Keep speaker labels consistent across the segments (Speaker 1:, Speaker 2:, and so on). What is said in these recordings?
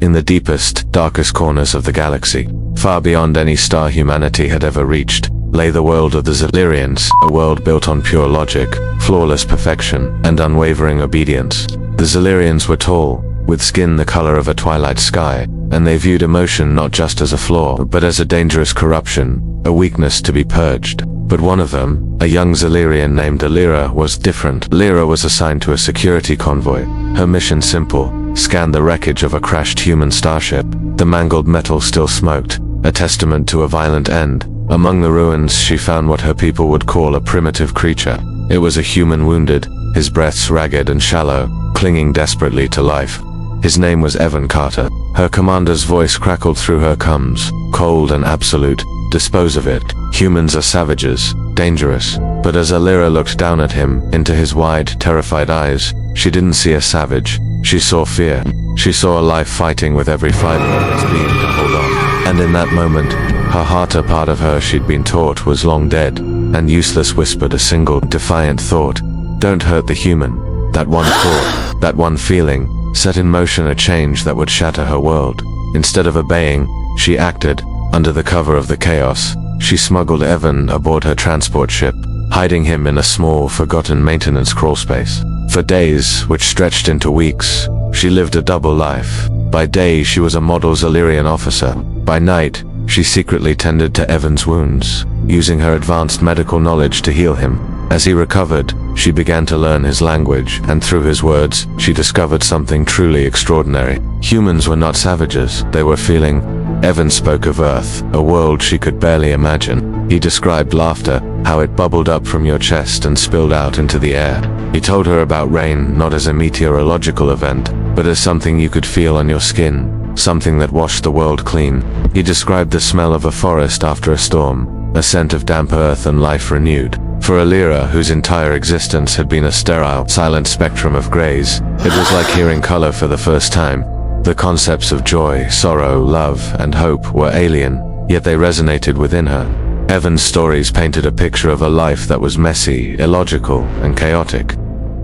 Speaker 1: In the deepest, darkest corners of the galaxy, far beyond any star humanity had ever reached, lay the world of the Zilirians, a world built on pure logic, flawless perfection, and unwavering obedience. The Zilirians were tall, with skin the color of a twilight sky, and they viewed emotion not just as a flaw, but as a dangerous corruption, a weakness to be purged. But one of them, a young Zilirian named Alira, was different. Alira was assigned to a security convoy. Her mission simple: scan the wreckage of a crashed human starship. The mangled metal still smoked, a testament to a violent end. Among the ruins, she found what her people would call a primitive creature. It was a human wounded, his breaths ragged and shallow, clinging desperately to life. His name was Evan Carter. Her commander's voice crackled through her gums, cold and absolute. Dispose of it. Humans are savages, dangerous. But as Alira looked down at him, into his wide, terrified eyes, she didn't see a savage. She saw fear. She saw a life fighting with every fiber of its being to hold on. And in that moment, her heart, a part of her she'd been taught was long dead, and useless, whispered a single, defiant thought. Don't hurt the human. That one thought, that one feeling, set in motion a change that would shatter her world. Instead of obeying, she acted. Under the cover of the chaos, she smuggled Evan aboard her transport ship, hiding him in a small, forgotten maintenance crawlspace. For days, which stretched into weeks, she lived a double life. By day, she was a model Zilirian officer. By night, she secretly tended to Evan's wounds, using her advanced medical knowledge to heal him. As he recovered, she began to learn his language, and through his words, she discovered something truly extraordinary. Humans were not savages, they were feeling. Evan spoke of Earth, a world she could barely imagine. He described laughter, how it bubbled up from your chest and spilled out into the air. He told her about rain, not as a meteorological event, but as something you could feel on your skin, something that washed the world clean. He described the smell of a forest after a storm, a scent of damp earth and life renewed. For Alira, whose entire existence had been a sterile, silent spectrum of grays, it was like hearing color for the first time. The concepts of joy, sorrow, love, and hope were alien, yet they resonated within her. Evan's stories painted a picture of a life that was messy, illogical, and chaotic,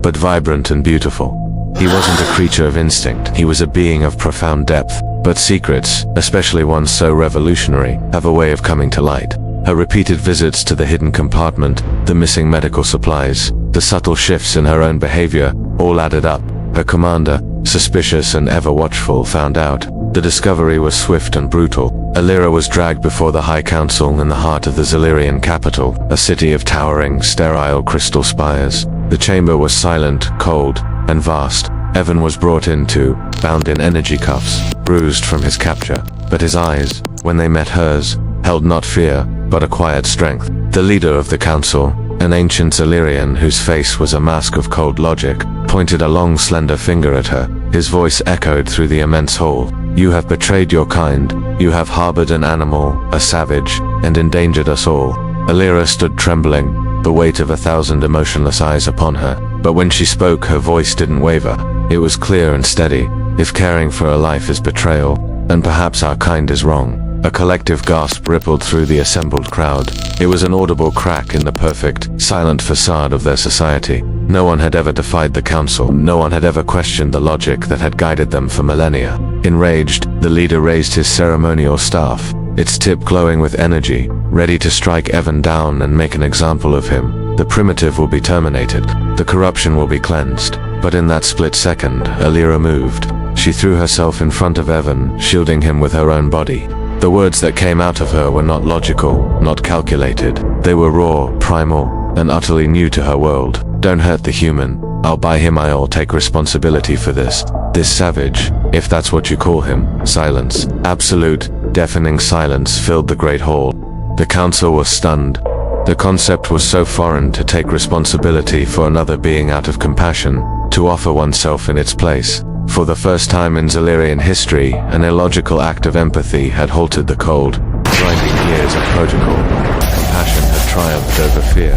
Speaker 1: but vibrant and beautiful. He wasn't a creature of instinct, he was a being of profound depth. But secrets, especially ones so revolutionary, have a way of coming to light. Her repeated visits to the hidden compartment, the missing medical supplies, the subtle shifts in her own behavior, all added up. Her commander, suspicious and ever watchful, found out. The discovery was swift and brutal. Alira was dragged before the High Council in the heart of the Zilirian capital, a city of towering, sterile crystal spires. The chamber was silent, cold, and vast. Evan was brought in too, bound in energy cuffs, bruised from his capture. But his eyes, when they met hers, held not fear, but a quiet strength. The leader of the council, an ancient Zilirian whose face was a mask of cold logic, pointed a long, slender finger at her. His voice echoed through the immense hall. You have betrayed your kind. You have harbored an animal, a savage, and endangered us all. Alira stood trembling, the weight of 1,000 emotionless eyes upon her. But when she spoke, her voice didn't waver. It was clear and steady. If caring for a life is betrayal, then perhaps our kind is wrong. A collective gasp rippled through the assembled crowd. It was an audible crack in the perfect, silent facade of their society. No one had ever defied the council. No one had ever questioned the logic that had guided them for millennia. Enraged, the leader raised his ceremonial staff, its tip glowing with energy, ready to strike Evan down and make an example of him. The primitive will be terminated. The corruption will be cleansed. But in that split second, Alira moved. She threw herself in front of Evan, shielding him with her own body. The words that came out of her were not logical, not calculated. They were raw, primal, and utterly new to her world. Don't hurt the human. I'll buy him. I'll take responsibility for this. This savage, if that's what you call him. Silence. Absolute, deafening silence filled the great hall. The council was stunned. The concept was so foreign to take responsibility for another being out of compassion, to offer oneself in its place. For the first time in Zilirian history, an illogical act of empathy had halted the cold, grinding gears of protocol. Compassion had triumphed over fear.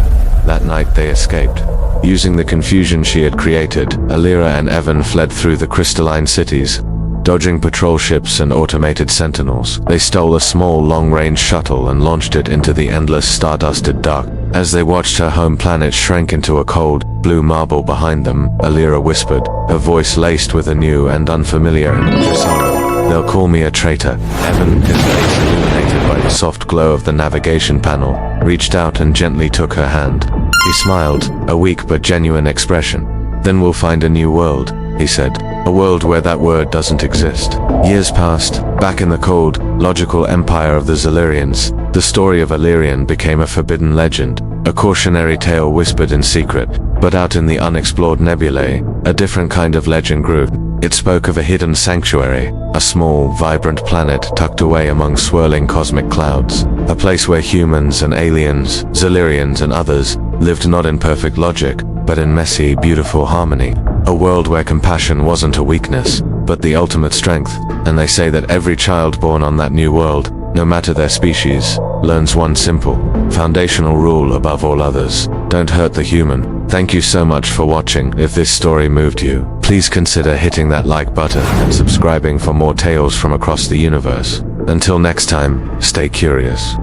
Speaker 1: That night they escaped. Using the confusion she had created, Alira and Evan fled through the crystalline cities, dodging patrol ships and automated sentinels. They stole a small, long-range shuttle and launched it into the endless stardusted dark. As they watched her home planet shrink into a cold, blue marble behind them, Alira whispered, her voice laced with a new and unfamiliar persona. They'll call me a traitor." Evan, his face illuminated by the soft glow of the navigation panel, reached out and gently took her hand. He smiled, a weak but genuine expression. "Then we'll find a new world," he said. "A world where that word doesn't exist." Years passed. Back in the cold, logical empire of the Zilirians, the story of Illyrian became a forbidden legend, a cautionary tale whispered in secret. But out in the unexplored nebulae, a different kind of legend grew. It spoke of a hidden sanctuary, a small, vibrant planet tucked away among swirling cosmic clouds, a place where humans and aliens, Zilirians and others, lived not in perfect logic, but in messy, beautiful harmony. A world where compassion wasn't a weakness, but the ultimate strength. And they say that every child born on that new world, no matter their species, learns one simple, foundational rule above all others: don't hurt the human. Thank you so much for watching. If this story moved you, please consider hitting that like button and subscribing for more tales from across the universe. Until next time, stay curious.